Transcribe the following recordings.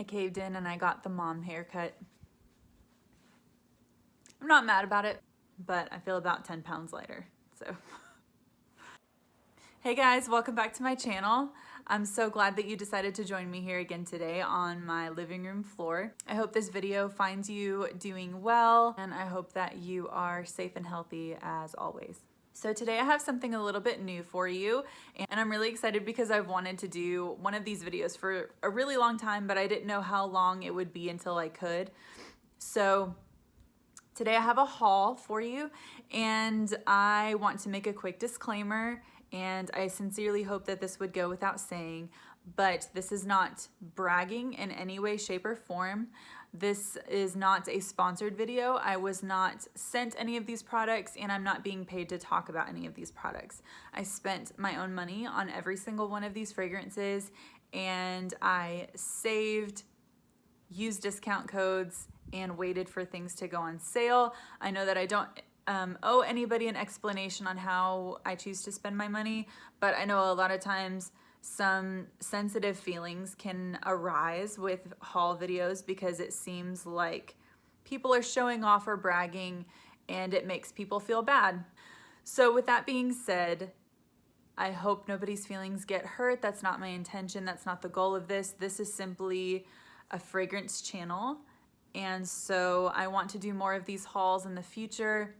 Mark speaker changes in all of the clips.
Speaker 1: I caved in and I got the mom haircut. I'm not mad about it, but I feel about 10 pounds lighter, so. Hey guys, welcome back to my channel. I'm so glad that you decided to join me here again today on my living room floor. I hope this video finds you doing well, and I hope that you are safe and healthy as always. So today I have something a little bit new for you, and I'm really excited because I've wanted to do one of these videos for a really long time, but I didn't know how long it would be until I could. So today I have a haul for you, and I want to make a quick disclaimer, and I sincerely hope that this would go without saying, but this is not bragging in any way, shape, or form. This is not a sponsored video. I was not sent any of these products, and I'm not being paid to talk about any of these products. I spent my own money on every single one of these fragrances, and I saved, used discount codes, and waited for things to go on sale. I know that I don't owe anybody an explanation on how I choose to spend my money, but I know a lot of times some sensitive feelings can arise with haul videos because it seems like people are showing off or bragging, and it makes people feel bad. So with that being said, I hope nobody's feelings get hurt. That's not my intention. That's not the goal of this. This is simply a fragrance channel, and so I want to do more of these hauls in the future.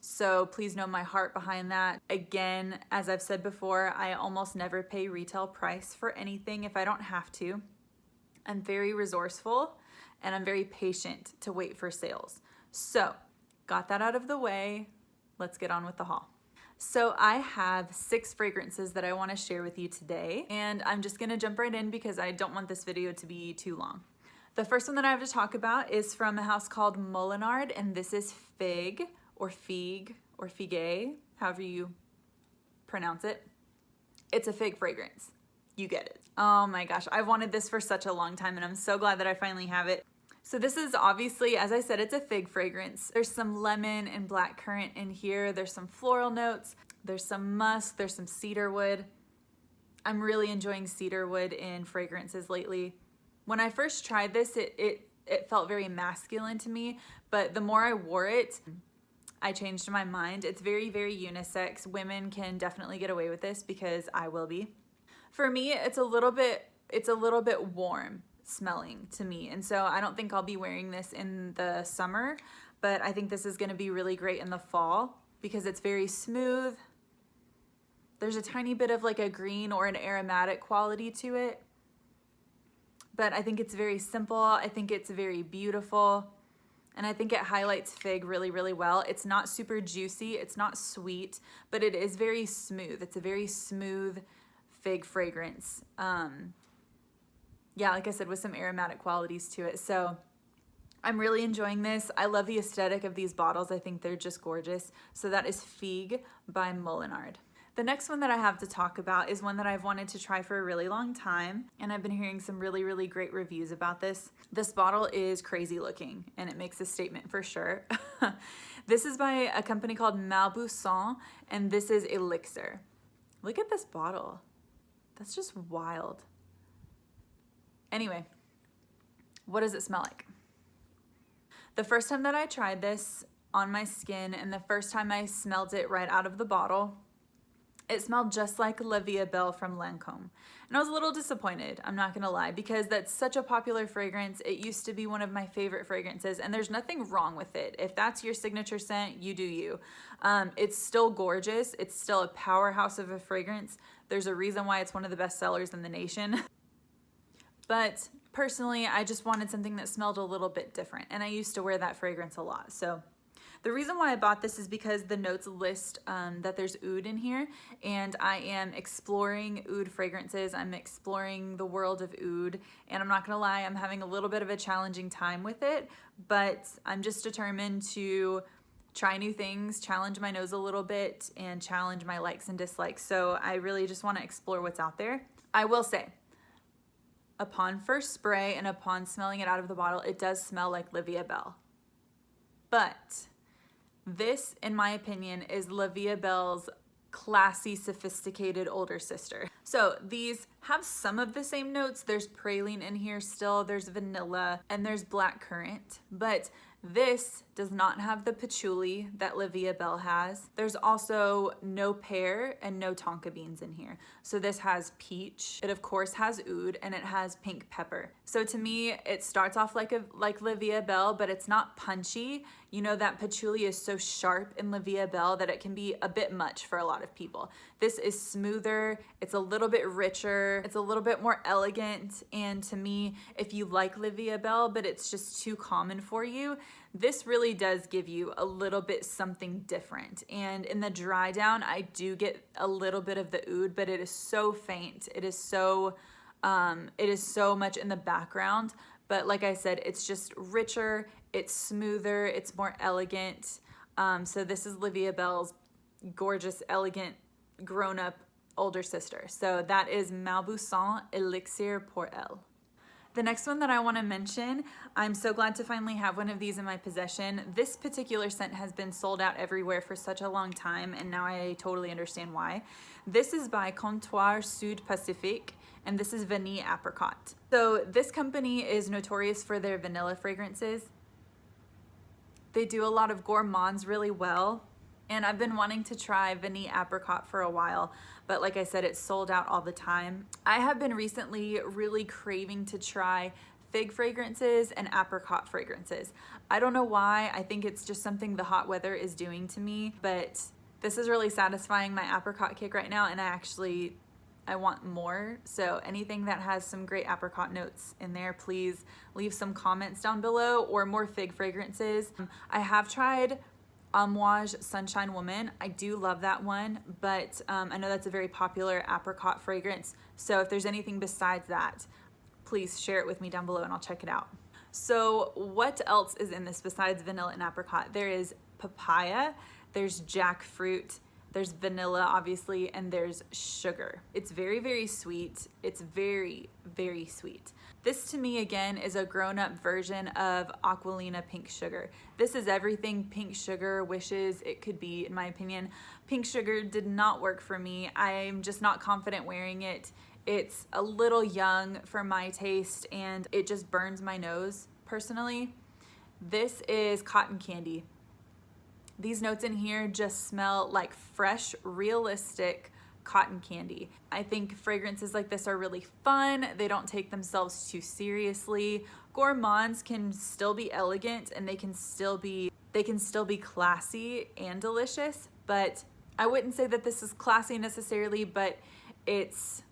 Speaker 1: So please know my heart behind that. Again, as I've said before, I almost never pay retail price for anything if I don't have to. I'm very resourceful, and I'm very patient to wait for sales. So got that out of the way. Let's get on with the haul. So I have 6 fragrances that I want to share with you today, and I'm just going to jump right in because I don't want this video to be too long. The first one that I have to talk about is from a house called Molinard, and this is Figue or Figue or Figue, however you pronounce it. It's a fig fragrance. You get it. Oh my gosh, I've wanted this for such a long time, and I'm so glad that I finally have it. So this is obviously, as I said, it's a fig fragrance. There's some lemon and blackcurrant in here. There's some floral notes. There's some musk. There's some cedarwood. I'm really enjoying cedarwood in fragrances lately. When I first tried this, it felt very masculine to me, but the more I wore it, I changed my mind. It's very, very unisex. Women can definitely get away with this because I will be. For me, it's a little bit warm smelling to me, and so I don't think I'll be wearing this in the summer, but I think this is going to be really great in the fall because it's very smooth. There's a tiny bit of like a green or an aromatic quality to it, but I think it's very simple. I think it's very beautiful, and I think it highlights fig really, really well. It's not super juicy, it's not sweet, but it is very smooth. It's a very smooth fig fragrance. Yeah, like I said, with some aromatic qualities to it. So I'm really enjoying this. I love the aesthetic of these bottles. I think they're just gorgeous. So that is Figue by Molinard. The next one that I have to talk about is one that I've wanted to try for a really long time, and I've been hearing some really, really great reviews about this. This bottle is crazy looking, and it makes a statement for sure. This is by a company called Mauboussin, and this is Elixir. Look at this bottle. That's just wild. Anyway, what does it smell like? The first time that I tried this on my skin, and the first time I smelled it right out of the bottle, it smelled just like La Vie Belle from Lancôme. And I was a little disappointed, I'm not gonna lie, because that's such a popular fragrance. It used to be one of my favorite fragrances, and there's nothing wrong with it. If that's your signature scent, you do you. It's still gorgeous. It's still a powerhouse of a fragrance. There's a reason why it's one of the best sellers in the nation. But personally, I just wanted something that smelled a little bit different, and I used to wear that fragrance a lot. So the reason why I bought this is because the notes list that there's oud in here, and I am exploring oud fragrances. I'm exploring the world of oud, and I'm not gonna lie, I'm having a little bit of a challenging time with it, but I'm just determined to try new things, challenge my nose a little bit, and challenge my likes and dislikes. So I really just wanna explore what's out there. I will say, upon first spray and upon smelling it out of the bottle, it does smell like La Vie Belle. But this, in my opinion, is La Vie Belle's classy, sophisticated older sister. So these have some of the same notes. There's praline in here still, there's vanilla, and there's black currant, but this does not have the patchouli that La Vie Belle has. There's also no pear and no tonka beans in here. So this has peach, it of course has oud, and it has pink pepper. So to me, it starts off like La Vie Belle, but it's not punchy. You know that patchouli is so sharp in La Vie Belle that it can be a bit much for a lot of people. This is smoother, it's a little bit richer, it's a little bit more elegant, and to me, if you like La Vie Belle, but it's just too common for you, this really does give you a little bit something different. And in the dry down, I do get a little bit of the oud, but it is so faint. It is so much in the background. But like I said, it's just richer, it's smoother, it's more elegant. So this is La Vie Belle's gorgeous, elegant, grown-up older sister. So that is Mauboussin Elixir Pour Elle. The next one that I want to mention, I'm so glad to finally have one of these in my possession. This particular scent has been sold out everywhere for such a long time, and now I totally understand why. This is by Comptoir Sud Pacifique, and this is Vanille Abricot. So this company is notorious for their vanilla fragrances. They do a lot of gourmands really well, and I've been wanting to try Vanille Abricot for a while, but like I said, it's sold out all the time. I have been recently really craving to try fig fragrances and apricot fragrances. I don't know why, I think it's just something the hot weather is doing to me, but this is really satisfying my apricot kick right now, and I want more. So anything that has some great apricot notes in there, please leave some comments down below, or more fig fragrances. I have tried Amouage Sunshine Woman. I do love that one, but I know that's a very popular apricot fragrance. So if there's anything besides that, please share it with me down below and I'll check it out. So what else is in this besides vanilla and apricot? There is papaya, there's jackfruit, there's vanilla obviously, and there's sugar. It's very, very sweet. It's very, very sweet. This to me again is a grown-up version of Aquilina Pink Sugar. This is everything pink sugar wishes it could be, in my opinion. Pink sugar did not work for me. I'm just not confident wearing it. It's a little young for my taste and it just burns my nose personally. This is cotton candy. These notes in here just smell like fresh, realistic cotton candy. I think fragrances like this are really fun. They don't take themselves too seriously. Gourmands can still be elegant and they can still be classy and delicious, but I wouldn't say that this is classy necessarily, but it's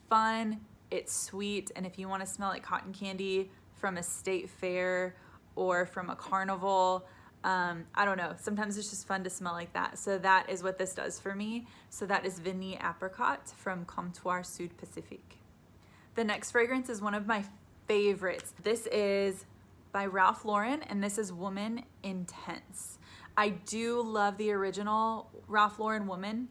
Speaker 1: fun, it's sweet, and if you want to smell like cotton candy from a state fair or from a carnival, I don't know, sometimes it's just fun to smell like that. So that is what this does for me. So that is Vanille Abricot from Comptoir Sud Pacifique. The next fragrance is one of my favorites. This is by Ralph Lauren, and this is Woman Intense. I do love the original Ralph Lauren Woman.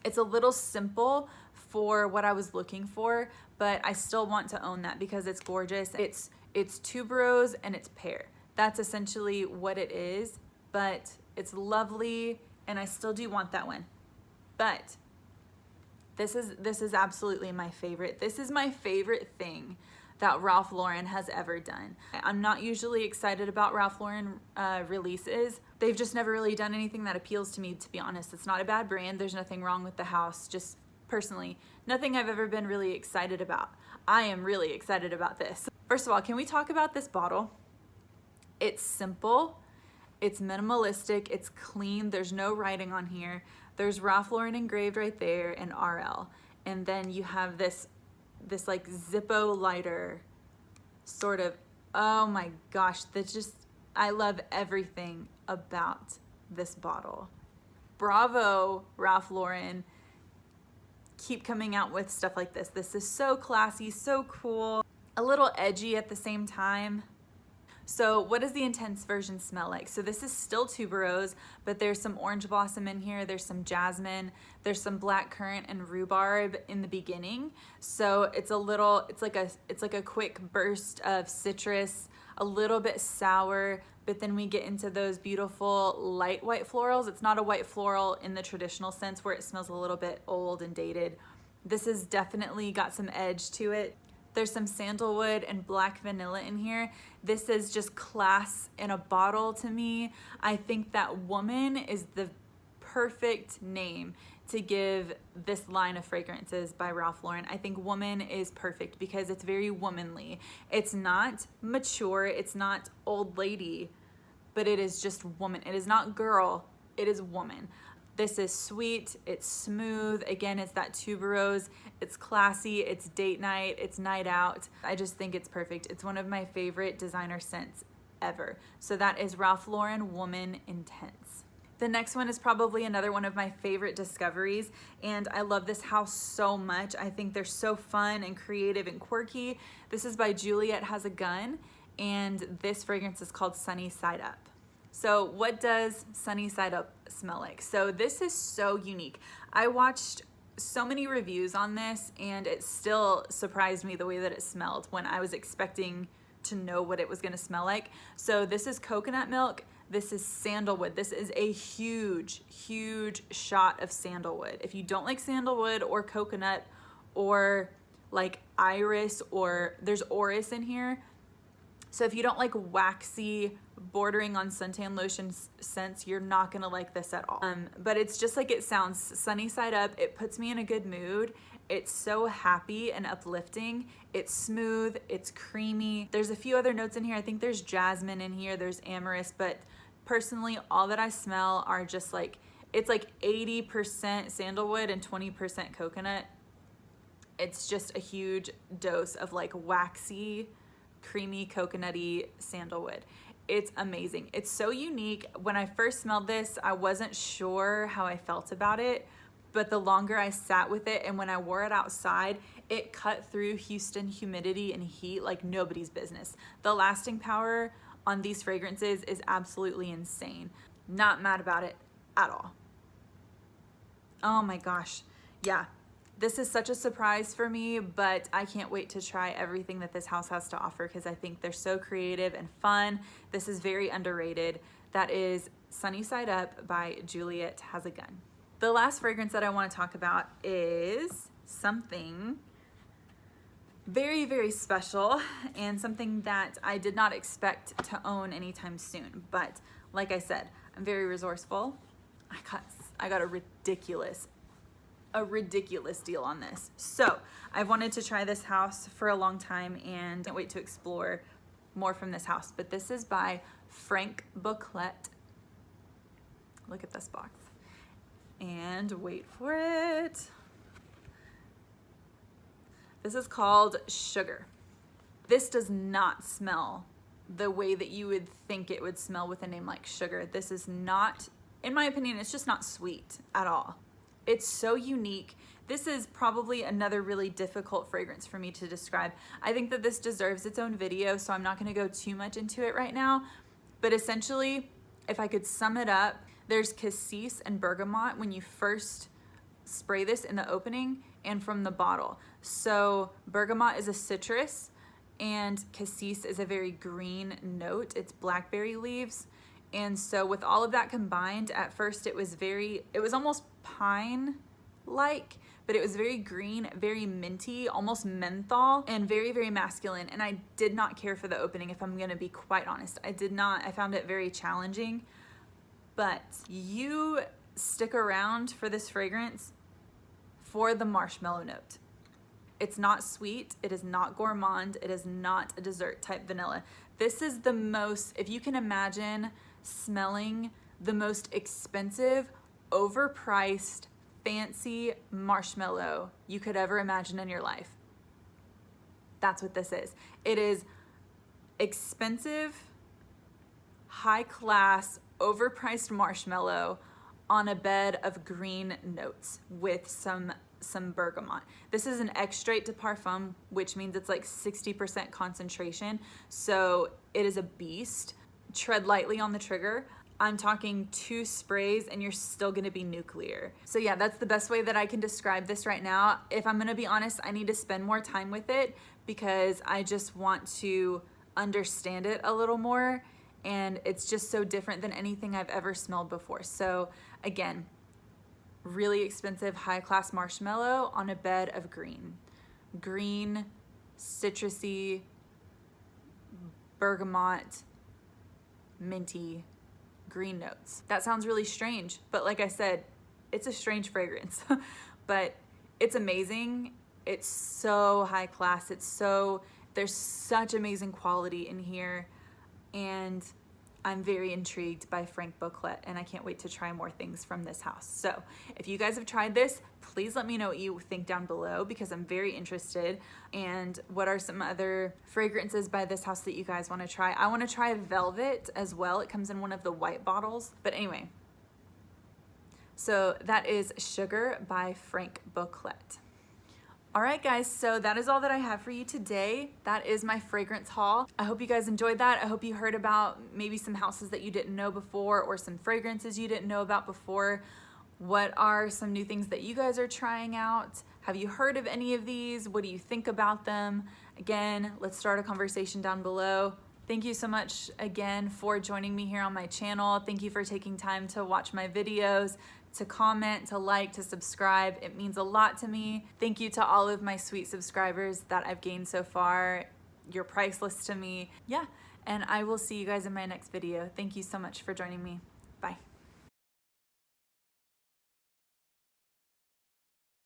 Speaker 1: It's a little simple for what I was looking for, but I still want to own that because it's gorgeous. It's tuberose and it's pear. That's essentially what it is, but it's lovely and I still do want that one. But this is absolutely my favorite. This is my favorite thing that Ralph Lauren has ever done. I'm not usually excited about Ralph Lauren releases. They've just never really done anything that appeals to me, to be honest. It's not a bad brand. There's nothing wrong with the house. Just personally, nothing I've ever been really excited about. I am really excited about this. First of all, can we talk about this bottle? It's simple, it's minimalistic, it's clean, there's no writing on here. There's Ralph Lauren engraved right there and RL. And then you have this like Zippo lighter sort of, oh my gosh, I love everything about this bottle. Bravo, Ralph Lauren. Keep coming out with stuff like this. This is so classy, so cool, a little edgy at the same time. So what does the intense version smell like? So this is still tuberose, but there's some orange blossom in here, there's some jasmine, there's some black currant and rhubarb in the beginning. So it's like a quick burst of citrus. a little bit sour, but then we get into those beautiful light white florals. It's not a white floral in the traditional sense where it smells a little bit old and dated. This has definitely got some edge to it. There's some sandalwood and black vanilla in here. This is just class in a bottle to me. I think that Woman is the perfect name to give this line of fragrances by Ralph Lauren. I think Woman is perfect because it's very womanly. It's not mature, it's not old lady, but it is just woman. It is not girl, it is woman. This is sweet, it's smooth. Again, it's that tuberose, it's classy, it's date night, it's night out. I just think it's perfect. It's one of my favorite designer scents ever. So that is Ralph Lauren Woman Intense. The next one is probably another one of my favorite discoveries, and I love this house so much. I think they're so fun and creative and quirky. This is by Juliette Has A Gun, and this fragrance is called Sunny Side Up. So what does Sunny Side Up smell like? So this is so unique. I watched so many reviews on this, and it still surprised me the way that it smelled when I was expecting to know what it was gonna smell like. So this is coconut milk. This is sandalwood. This is a huge, huge shot of sandalwood. If you don't like sandalwood or coconut or like iris, or there's orris in here. So if you don't like waxy, bordering on suntan lotion scents, you're not gonna like this at all. But it's just like it sounds, Sunny Side Up. It puts me in a good mood. It's so happy and uplifting. It's smooth, it's creamy. There's a few other notes in here. I think there's jasmine in here, there's amyris, but personally, all that I smell are just like, it's like 80% sandalwood and 20% coconut. It's just a huge dose of like waxy, creamy, coconutty sandalwood. It's amazing. It's so unique. When I first smelled this, I wasn't sure how I felt about it, but the longer I sat with it and when I wore it outside, it cut through Houston humidity and heat like nobody's business. The lasting power on these fragrances is absolutely insane. Not mad about it at all. Oh my gosh. Yeah, this is such a surprise for me, but I can't wait to try everything that this house has to offer because I think they're so creative and fun. This is very underrated. That is Sunny Side Up by Juliette Has A Gun. The last fragrance that I want to talk about is something very, very special and something that I did not expect to own anytime soon. But like I said, I'm very resourceful. I got a ridiculous deal on this. So I've wanted to try this house for a long time and can't wait to explore more from this house. But this is by Franck Boclet. Look at this box. And wait for it. This is called Sugar. This does not smell the way that you would think it would smell with a name like Sugar. This is not, in my opinion, it's just not sweet at all. It's so unique. This is probably another really difficult fragrance for me to describe. I think that this deserves its own video, so I'm not gonna go too much into it right now. But essentially, if I could sum it up, there's cassis and bergamot when you first spray this in the opening and from the bottle. So bergamot is a citrus and cassis is a very green note. It's blackberry leaves. And so with all of that combined, at first it was almost pine-like, but it was very green, very minty, almost menthol, and very, very masculine. And I did not care for the opening, if I'm gonna be quite honest. I found it very challenging. But you stick around for this fragrance for the marshmallow note. It's not sweet, it is not gourmand, it is not a dessert type vanilla. This is the most, if you can imagine smelling the most expensive, overpriced, fancy marshmallow you could ever imagine in your life. That's what this is. It is expensive, high class, overpriced marshmallow on a bed of green notes with some bergamot. This is an extrait de parfum, which means it's like 60% concentration. So it is a beast. Tread lightly on the trigger. I'm talking 2 sprays and you're still gonna be nuclear. So yeah, that's the best way that I can describe this right now. If I'm gonna be honest, I need to spend more time with it because I just want to understand it a little more, and it's just so different than anything I've ever smelled before. So again, really expensive, high-class marshmallow on a bed of green, citrusy, bergamot, minty, green notes. That sounds really strange, but like I said, it's a strange fragrance, but it's amazing. It's so high class. There's such amazing quality in here, and I'm very intrigued by Franck Boclet, and I can't wait to try more things from this house. So if you guys have tried this, please let me know what you think down below, because I'm very interested. And what are some other fragrances by this house that you guys want to try? I want to try Velvet as well. It comes in one of the white bottles. But anyway, so that is Sugar by Franck Boclet. All right, guys, so that is all that I have for you today. That is my fragrance haul. I hope you guys enjoyed that. I hope you heard about maybe some houses that you didn't know before, or some fragrances you didn't know about before. What are some new things that you guys are trying out? Have you heard of any of these? What do you think about them? Again, let's start a conversation down below. Thank you so much again for joining me here on my channel. Thank you for taking time to watch my videos, to comment, to like, to subscribe. It means a lot to me. Thank you to all of my sweet subscribers that I've gained so far. You're priceless to me. Yeah, and I will see you guys in my next video. Thank you so much for joining me.